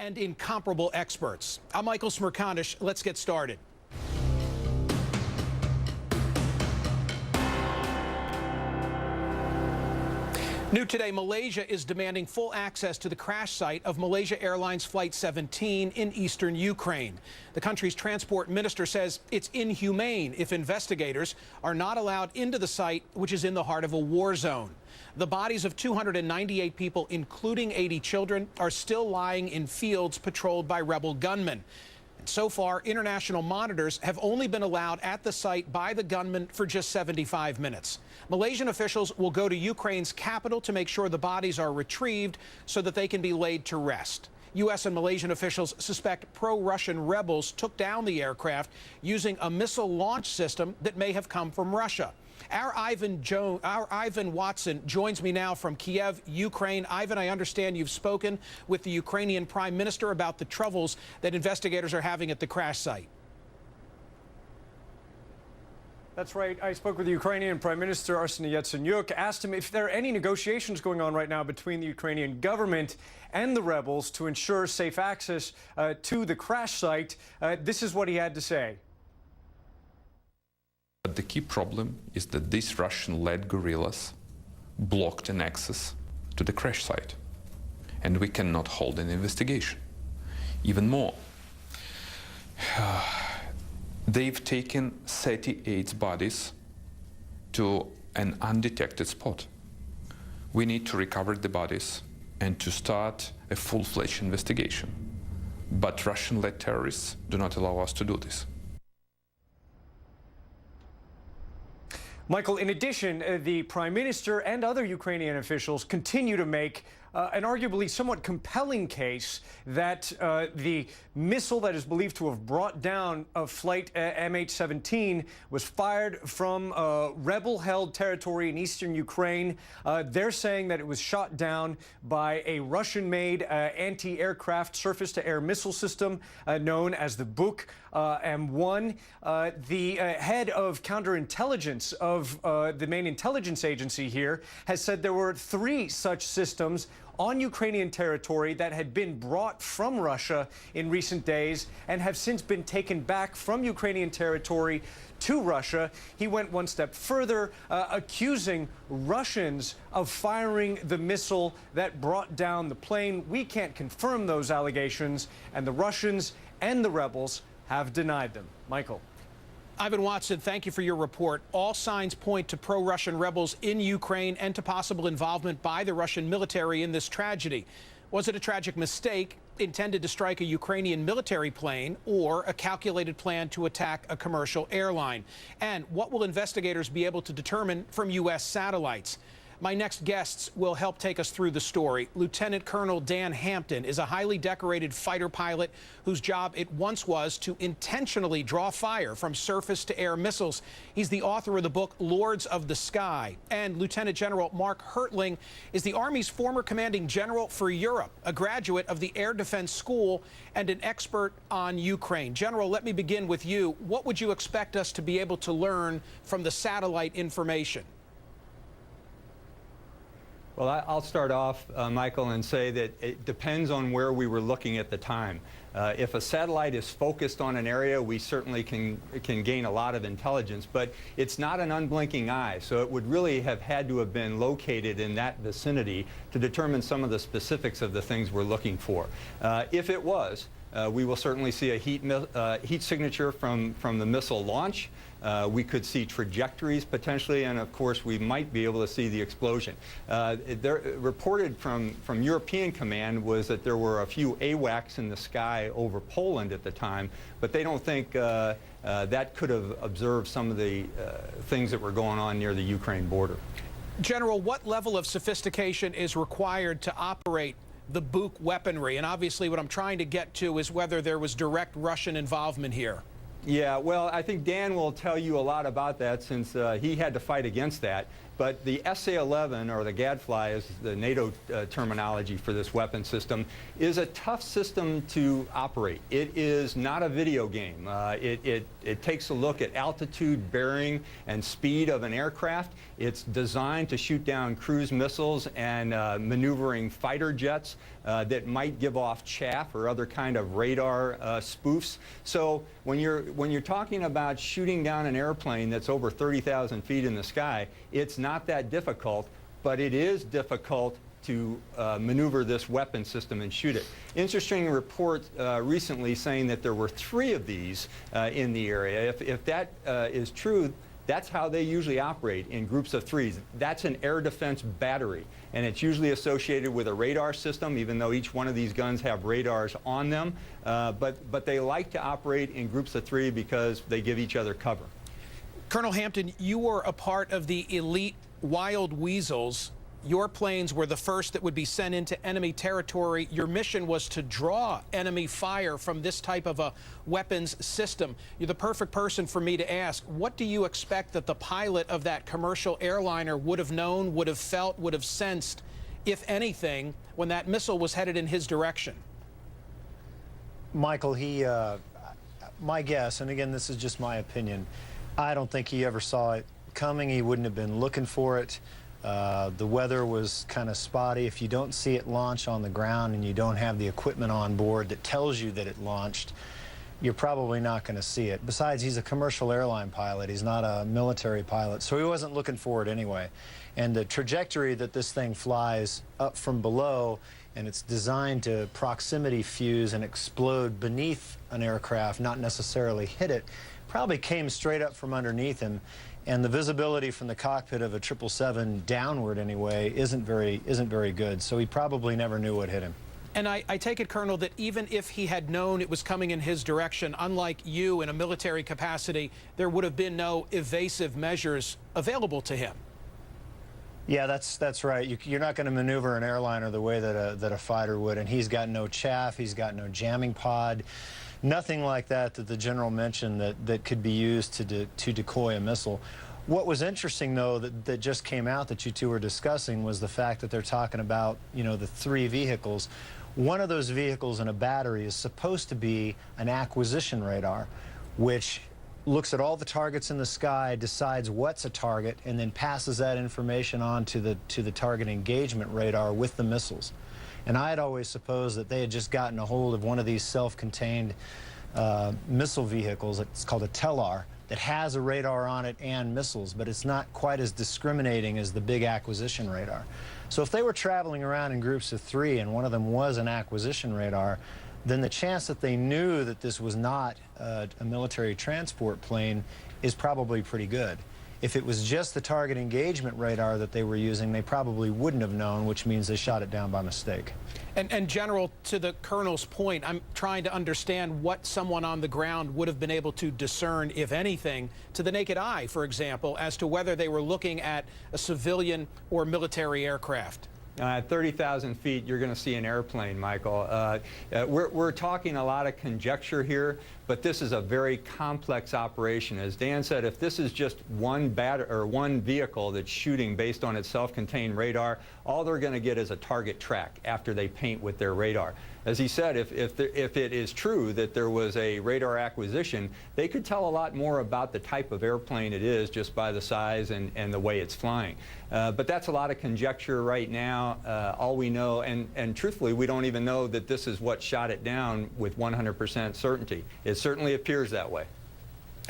and incomparable experts. I'm Michael Smerconish. Let's get started. New today, Malaysia is demanding full access to the crash site of Malaysia Airlines Flight 17 in eastern Ukraine. The country's transport minister says it's inhumane if investigators are not allowed into the site, which is in the heart of a war zone. The bodies of 298 people, including 80 children, are still lying in fields patrolled by rebel gunmen. So far, international monitors have only been allowed at the site by the gunmen for just 75 minutes. Malaysian officials will go to Ukraine's capital to make sure the bodies are retrieved so that they can be laid to rest. U.S. and Malaysian officials suspect pro-Russian rebels took down the aircraft using a missile launch system that may have come from Russia. Our Ivan Watson joins me now from Kiev, Ukraine. Ivan, I understand you've spoken with the Ukrainian Prime Minister about the troubles that investigators are having at the crash site. That's right. I spoke with the Ukrainian Prime Minister Arseniy Yatsenyuk, asked him if there are any negotiations going on right now between the Ukrainian government and the rebels to ensure safe access to the crash site. This is what he had to say. But the key problem is that these Russian-led guerrillas blocked an access to the crash site, and we cannot hold an investigation. Even more, they've taken 38 bodies to an undetected spot. We need to recover the bodies and to start a full-fledged investigation. But Russian-led terrorists do not allow us to do this. Michael, in addition, the Prime Minister and other Ukrainian officials continue to make an arguably somewhat compelling case that the missile that is believed to have brought down a flight MH17 was fired from rebel-held territory in eastern Ukraine. They're saying that it was shot down by a Russian-made anti-aircraft surface-to-air missile system known as the Buk M1. The head of counterintelligence of the main intelligence agency here has said there were 3 such systems on Ukrainian territory that had been brought from Russia in recent days and have since been taken back from Ukrainian territory to Russia. He went one step further, accusing Russians of firing the missile that brought down the plane. We can't confirm those allegations, and the Russians and the rebels have denied them. Michael. Ivan Watson, thank you for your report. All signs point to pro-Russian rebels in Ukraine and to possible involvement by the Russian military in this tragedy. Was it a tragic mistake intended to strike a Ukrainian military plane or a calculated plan to attack a commercial airline? And what will investigators be able to determine from U.S. satellites? My next guests will help take us through the story. Lieutenant Colonel Dan Hampton is a highly decorated fighter pilot whose job it once was to intentionally draw fire from surface-to-air missiles. He's the author of the book Lords of the Sky. And Lieutenant General Mark Hertling is the Army's former commanding general for Europe, a graduate of the Air Defense School and an expert on Ukraine. General, let me begin with you. What would you expect us to be able to learn from the satellite information? Well, I'll start off, Michael, and say that it depends on where we were looking at the time. If a satellite is focused on an area, we certainly can gain a lot of intelligence, but it's not an unblinking eye, so it would really have had to have been located in that vicinity to determine some of the specifics of the things we're looking for. If it was, we will certainly see a heat signature from the missile launch. We could see trajectories potentially, and of course we might be able to see the explosion. Reported from European Command was that there were a few AWACS in the sky over Poland at the time, but they don't think that could have observed some of the things that were going on near the Ukraine border. General, what level of sophistication is required to operate the Buk weaponry? And obviously what I'm trying to get to is whether there was direct Russian involvement here. Yeah, well, I think Dan will tell you a lot about that since he had to fight against that. But the SA-11, or the Gadfly is the NATO terminology for this weapon system, is a tough system to operate. It is not a video game. It takes a look at altitude, bearing, and speed of an aircraft. It's designed to shoot down cruise missiles and maneuvering fighter jets that might give off chaff or other kind of radar spoofs. So when you're talking about shooting down an airplane that's over 30,000 feet in the sky, it's not that difficult, but it is difficult to maneuver this weapon system and shoot it. Interesting report recently saying that there were 3 of these in the area. If that is true, that's how they usually operate, in groups of 3s. That's an air defense battery, and it's usually associated with a radar system, even though each one of these guns have radars on them. But they like to operate in groups of 3 because they give each other cover. Colonel Hampton, you were a part of the elite Wild Weasels. Your planes were the first that would be sent into enemy territory. Your mission was to draw enemy fire from this type of a weapons system. You're the perfect person for me to ask. What do you expect that the pilot of that commercial airliner would have known, would have felt, would have sensed, if anything, when that missile was headed in his direction? Michael, my guess, and again, this is just my opinion, I don't think he ever saw it coming. He wouldn't have been looking for it. The weather was kind of spotty. If you don't see it launch on the ground and you don't have the equipment on board that tells you that it launched, you're probably not going to see it. Besides, he's a commercial airline pilot. He's not a military pilot, so he wasn't looking for it anyway. And the trajectory that this thing flies up from below, and it's designed to proximity fuse and explode beneath an aircraft, not necessarily hit it, probably came straight up from underneath him. And the visibility from the cockpit of a 777 downward anyway isn't very good. So he probably never knew what hit him. And I take it, Colonel, that even if he had known it was coming in his direction, unlike you in a military capacity, there would have been no evasive measures available to him. Yeah, that's right. You're not going to maneuver an airliner the way that a fighter would, and he's got no chaff, he's got no jamming pod, nothing like that the general mentioned that could be used to decoy a missile. What was interesting, though, that just came out that you two were discussing was the fact that they're talking about, you know, the 3 vehicles. One of those vehicles in a battery is supposed to be an acquisition radar, which looks at all the targets in the sky, decides what's a target, and then passes that information on to the target engagement radar with the missiles. And I had always supposed that they had just gotten a hold of one of these self-contained missile vehicles. It's called a TELAR, that has a radar on it and missiles, but it's not quite as discriminating as the big acquisition radar. So if they were traveling around in groups of 3 and one of them was an acquisition radar, then the chance that they knew that this was not a military transport plane is probably pretty good. If it was just the target engagement radar that they were using, they probably wouldn't have known, which means they shot it down by mistake. And General, to the Colonel's point, I'm trying to understand what someone on the ground would have been able to discern, if anything, to the naked eye, for example, as to whether they were looking at a civilian or military aircraft. At 30,000 feet, you're going to see an airplane, Michael. We're talking a lot of conjecture here, but this is a very complex operation. As Dan said, if this is just one vehicle that's shooting based on its self-contained radar, all they're going to get is a target track after they paint with their radar. As he said, if it is true that there was a radar acquisition, they could tell a lot more about the type of airplane it is just by the size and the way it's flying. But that's a lot of conjecture right now. All we know, and truthfully, we don't even know that this is what shot it down with 100% certainty. It certainly appears that way.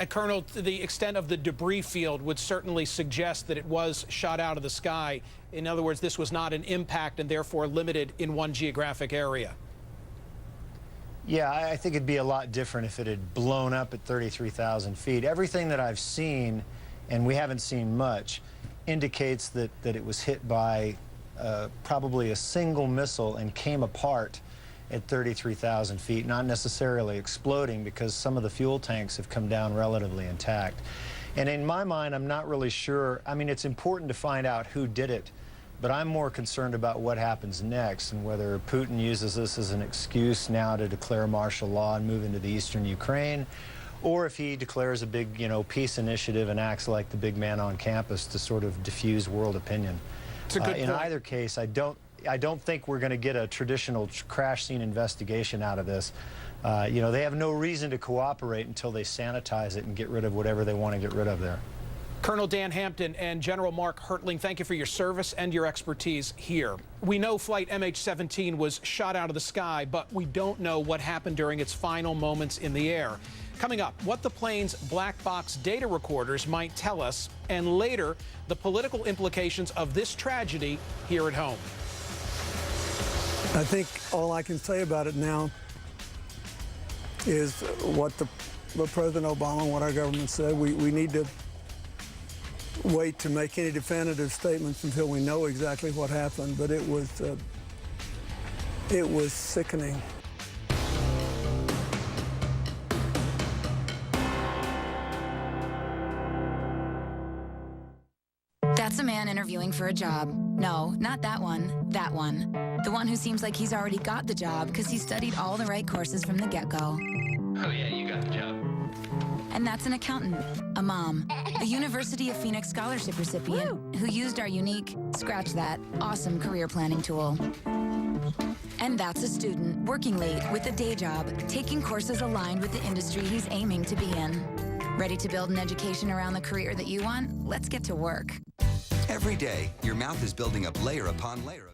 And Colonel, the extent of the debris field would certainly suggest that it was shot out of the sky. In other words, this was not an impact and therefore limited in one geographic area. Yeah, I think it'd be a lot different if it had blown up at 33,000 feet. Everything that I've seen, and we haven't seen much, indicates that it was hit by probably a single missile and came apart at 33,000 feet, not necessarily exploding because some of the fuel tanks have come down relatively intact. And in my mind, I'm not really sure. I mean, it's important to find out who did it, but I'm more concerned about what happens next and whether Putin uses this as an excuse now to declare martial law and move into the eastern Ukraine, or if he declares a big, peace initiative and acts like the big man on campus to sort of diffuse world opinion. It's a good in point. either case, I don't think we're going to get a traditional crash scene investigation out of this. They have no reason to cooperate until they sanitize it and get rid of whatever they want to get rid of there. Colonel Dan Hampton and General Mark Hertling, thank you for your service and your expertise here. We know flight MH17 was shot out of the sky, but we don't know what happened during its final moments in the air. Coming up, what the plane's black box data recorders might tell us, and later, the political implications of this tragedy here at home. I think all I can say about it now is what President Obama and what our government said. We need to wait to make any definitive statements until we know exactly what happened, but it was sickening. That's a man interviewing for a job. No, not that one. That one. The one who seems like he's already got the job because he studied all the right courses from the get-go. Oh yeah, you got the job. And that's an accountant, a mom, a University of Phoenix scholarship recipient who used our unique, scratch that, awesome career planning tool. And that's a student working late with a day job, taking courses aligned with the industry he's aiming to be in. Ready to build an education around the career that you want? Let's get to work. Every day, your mouth is building up layer upon layer.